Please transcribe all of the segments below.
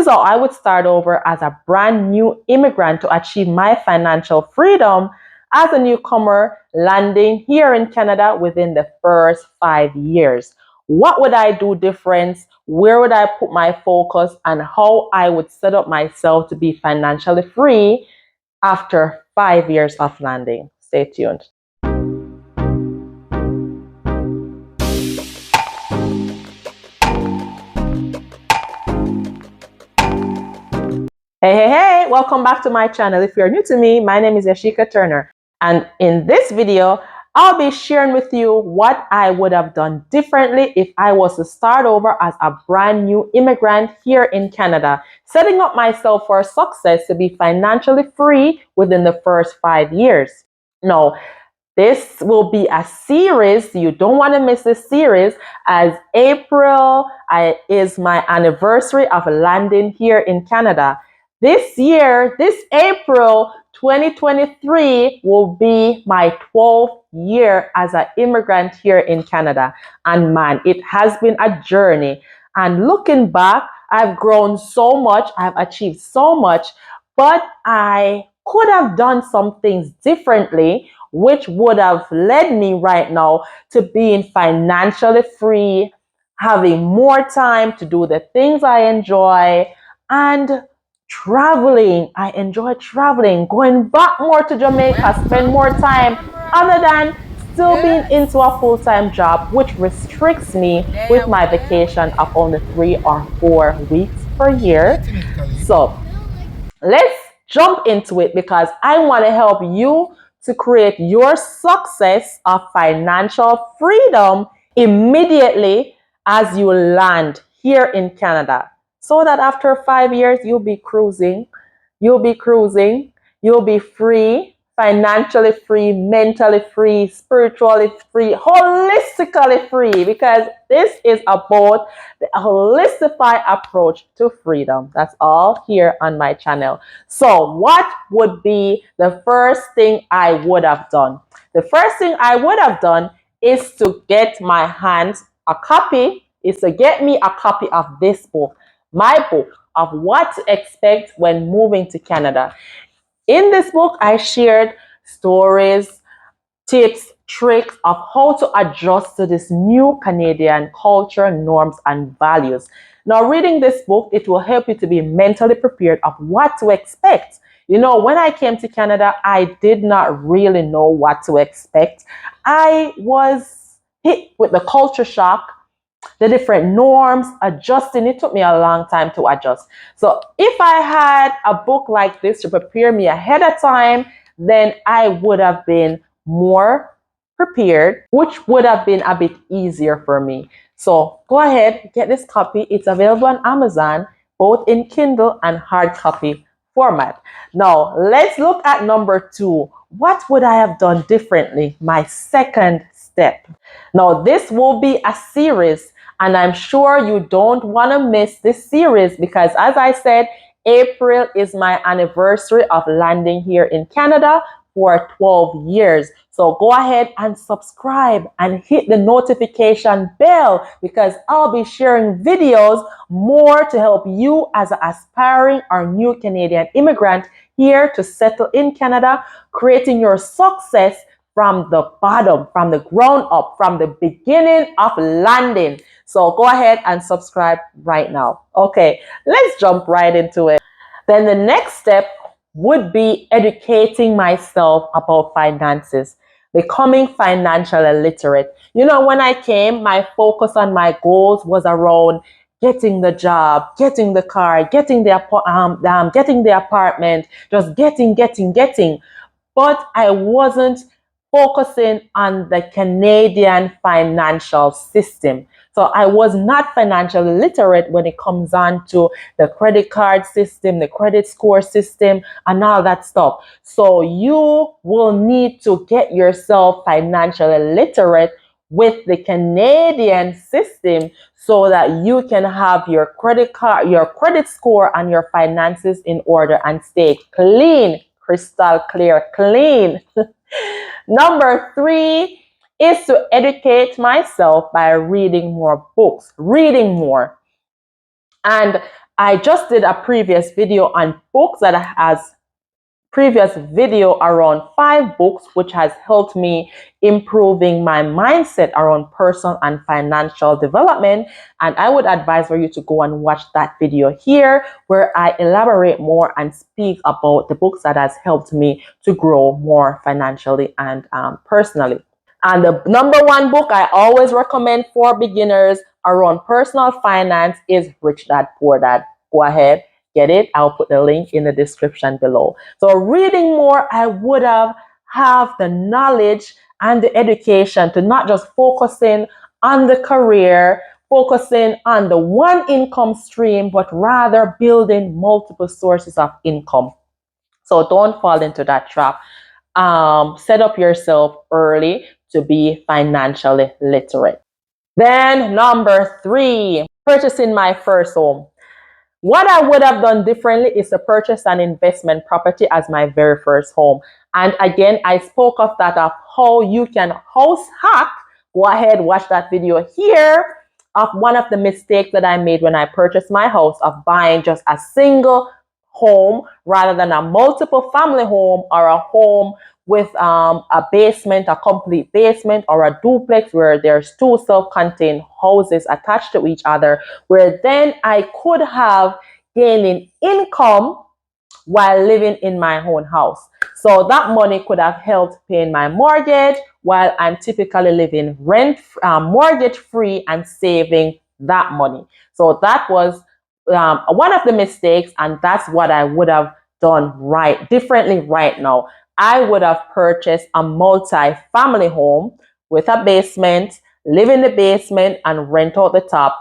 is how I would start over as a brand new immigrant to achieve my financial freedom as a newcomer landing here in Canada within the first 5 years. What would I do different? Where would I put my focus, and how I would set up myself to be financially free after 5 years of landing? Stay tuned. Hey, welcome back to my channel. If you're new to me, my name is Yashika Turner, and in this video, I'll be sharing with you what I would have done differently if I was to start over as a brand new immigrant here in Canada, setting up myself for success to be financially free within the first 5 years. Now, this will be a series. You don't want to miss this series, as April is my anniversary of landing here in Canada. This year, this April 2023, will be my 12th year as an immigrant here in Canada. And man, it has been a journey. And looking back, I've grown so much, I've achieved so much, but I could have done some things differently, which would have led me right now to being financially free, having more time to do the things I enjoy, and traveling. I enjoy traveling, going back more to Jamaica, spend more time, other than still being into a full-time job, which restricts me with my vacation of only 3 or 4 weeks per year. So let's jump into it, because I want to help you to create your success of financial freedom immediately as you land here in Canada, so that after 5 years you'll be cruising, you'll be free, financially free, mentally free, spiritually free, holistically free, because this is about the holistified approach to freedom. That's all here on my channel. So what would be the first thing I would have done? The first thing I would have done is to get my hands to get me a copy of this book, my book of what to expect when moving to Canada. In this book, I shared stories, tips, tricks of how to adjust to this new Canadian culture, norms, and values. Now, reading this book, it will help you to be mentally prepared of what to expect. You know, when I came to Canada, I did not really know what to expect. I was hit with the culture shock, the different norms, adjusting. It took me a long time to adjust. So if I had a book like this to prepare me ahead of time, then I would have been more prepared, which would have been a bit easier for me. So go ahead, get this copy. It's available on Amazon, both in Kindle and hard copy format. Now, let's look at number 2. What would I have done differently? My second step. Now, this will be a series, and I'm sure you don't want to miss this series, because as I said, April is my anniversary of landing here in Canada for 12 years. So go ahead and subscribe and hit the notification bell, because I'll be sharing videos more to help you as an aspiring or new Canadian immigrant here to settle in Canada, creating your success from the bottom, from the ground up, from the beginning of landing. So go ahead and subscribe right now. Okay, let's jump right into it. Then the next step would be educating myself about finances, becoming financially literate. You know, when I came, my focus on my goals was around getting the job, getting the car, getting the apartment, just getting. But I wasn't focusing on the Canadian financial system. So I was not financially literate when it comes on to the credit card system, the credit score system, and all that stuff. So you will need to get yourself financially literate with the Canadian system, so that you can have your credit card, your credit score, and your finances in order and stay clean, crystal clear, clean. Number 3 is to educate myself by reading more books, reading more. And I just did a previous video on books that has previous video around 5 books which has helped me improving my mindset around personal and financial development, and I would advise for you to go and watch that video here where I elaborate more and speak about the books that has helped me to grow more financially and personally. And the number one book I always recommend for beginners around personal finance is Rich Dad Poor Dad. Go ahead, get it. I'll put the link in the description below. So reading more, I would have the knowledge and the education to not just focusing on the career, focusing on the one income stream, but rather building multiple sources of income. So don't fall into that trap. Set up yourself early to be financially literate. Then number 3, purchasing my first home. What I would have done differently is to purchase an investment property as my very first home. And again, I spoke of that, of how you can house hack. Go ahead, watch that video here of one of the mistakes that I made when I purchased my house, of buying just a single home rather than a multiple family home, or a home with a basement, a complete basement, or a duplex where there's 2 self-contained houses attached to each other, where then I could have gaining income while living in my own house. So that money could have helped paying my mortgage while I'm typically living mortgage free and saving that money. So that was one of the mistakes, and that's what I would have done differently right now. I would have purchased a multi-family home with a basement, live in the basement and rent out the top.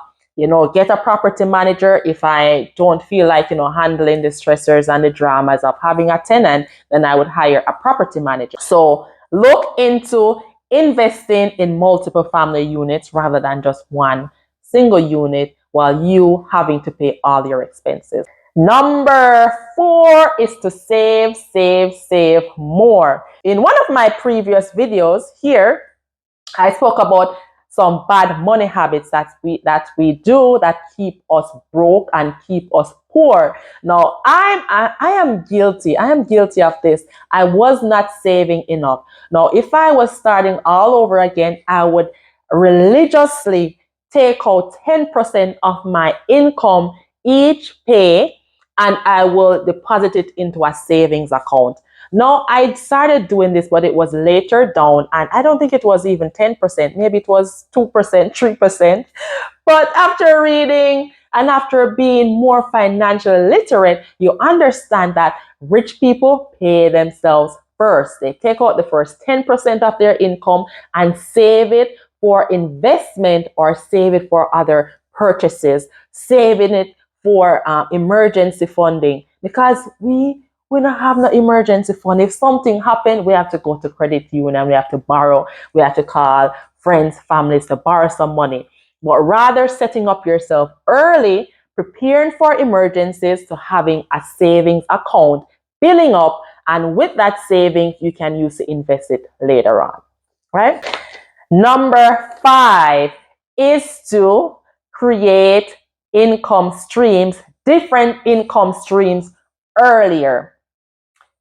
Get a property manager if I don't feel like, handling the stressors and the dramas of having a tenant, then I would hire a property manager. So look into investing in multiple family units rather than just one single unit while you having to pay all your expenses. Number 4 is to save more. In one of my previous videos here, I spoke about some bad money habits that we do that keep us broke and keep us poor. Now, I am guilty. I am guilty of this. I was not saving enough. Now, if I was starting all over again, I would religiously take out 10% of my income each pay, and I will deposit it into a savings account. No, I started doing this, but it was later down, and I don't think it was even 10%. Maybe it was 2%, 3%. But after reading and after being more financially literate, you understand that rich people pay themselves first. They take out the first 10% of their income and save it for investment, or save it for other purchases, saving it for emergency funding, because we don't have no emergency fund. If something happened, we have to go to credit union, we have to borrow, we have to call friends, families to borrow some money. But rather setting up yourself early, preparing for emergencies, to having a savings account, building up, and with that savings, you can use to invest it later on, right? Number 5 is to create income streams, different income streams earlier.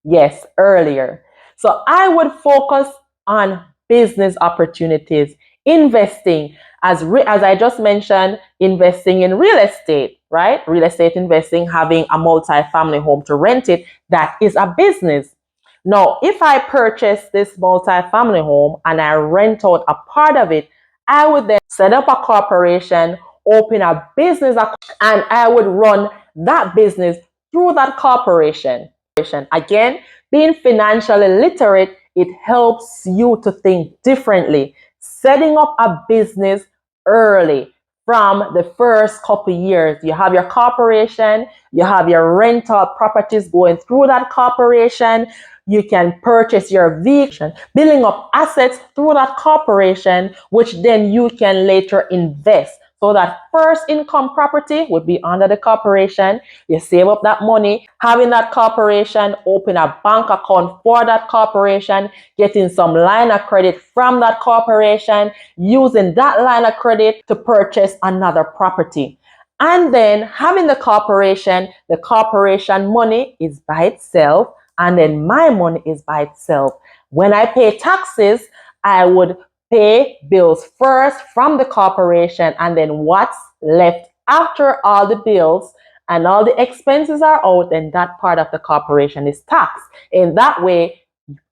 Yes, earlier. So I would focus on business opportunities, investing, as I just mentioned, investing in real estate, right? Real estate investing, having a multi-family home to rent it, that is a business. Now, if I purchase this multi-family home and I rent out a part of it, I would then set up a corporation, open a business account, and I would run that business through that corporation. Again, being financially literate, it helps you to think differently. Setting up a business early, from the first couple years. You have your corporation, you have your rental properties going through that corporation. You can purchase your vehicle, building up assets through that corporation, which then you can later invest. So that first income property would be under the corporation. You save up that money, having that corporation, open a bank account for that corporation, getting some line of credit from that corporation, using that line of credit to purchase another property. And then having the corporation money is by itself, and then my money is by itself. When I pay taxes, I would pay bills first from the corporation, and then what's left after all the bills and all the expenses are out, then that part of the corporation is taxed. In that way,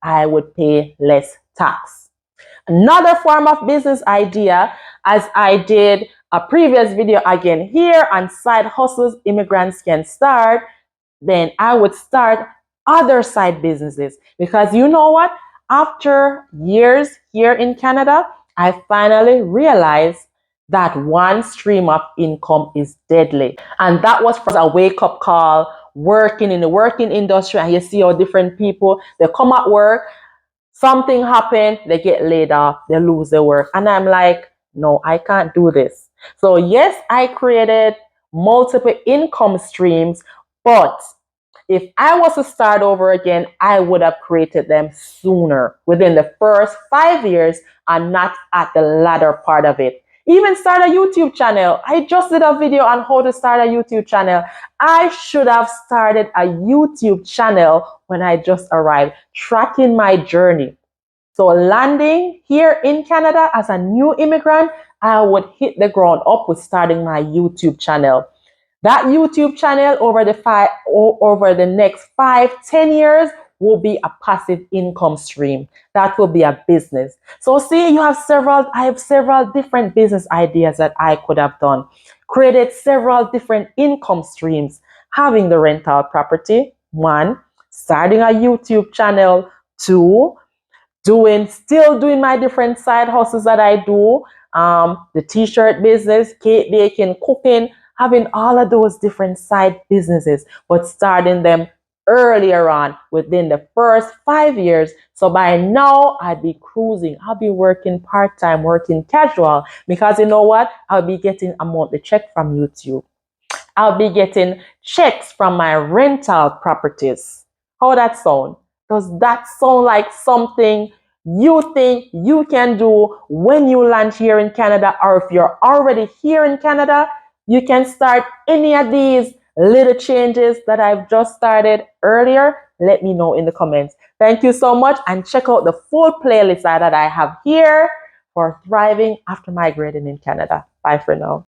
I would pay less tax. Another form of business idea, as I did a previous video again here on side hustles immigrants can start, then I would start other side businesses. Because you know what? After years here in Canada, I finally realized that one stream of income is deadly. And that was a wake-up call, working in the working industry, and you see how different people, they come at work, something happened, they get laid off, they lose their work. And I'm like, no, I can't do this. So yes, I created multiple income streams, but if I was to start over again, I would have created them sooner, within the first 5 years, and not at the latter part of it. Even start a YouTube channel. I just did a video on how to start a YouTube channel. I should have started a YouTube channel when I just arrived, tracking my journey. So landing here in Canada as a new immigrant, I would hit the ground up with starting my YouTube channel. That YouTube channel over the next 5-10 years will be a passive income stream. That will be a business. So see, I have several different business ideas that I could have done. Created several different income streams. Having the rental property, 1, starting a YouTube channel, 2, still doing my different side hustles that I do, the t-shirt business, cake baking, cooking, having all of those different side businesses, but starting them earlier on within the first 5 years. So by now I'd be cruising. I'll be working part-time, working casual, because you know what? I'll be getting a monthly check from YouTube. I'll be getting checks from my rental properties. How that sound? Does that sound like something you think you can do when you land here in Canada? Or if you're already here in Canada, you can start any of these little changes that I've just started earlier. Let me know in the comments. Thank you so much, and check out the full playlist that I have here for thriving after migrating in Canada. Bye for now.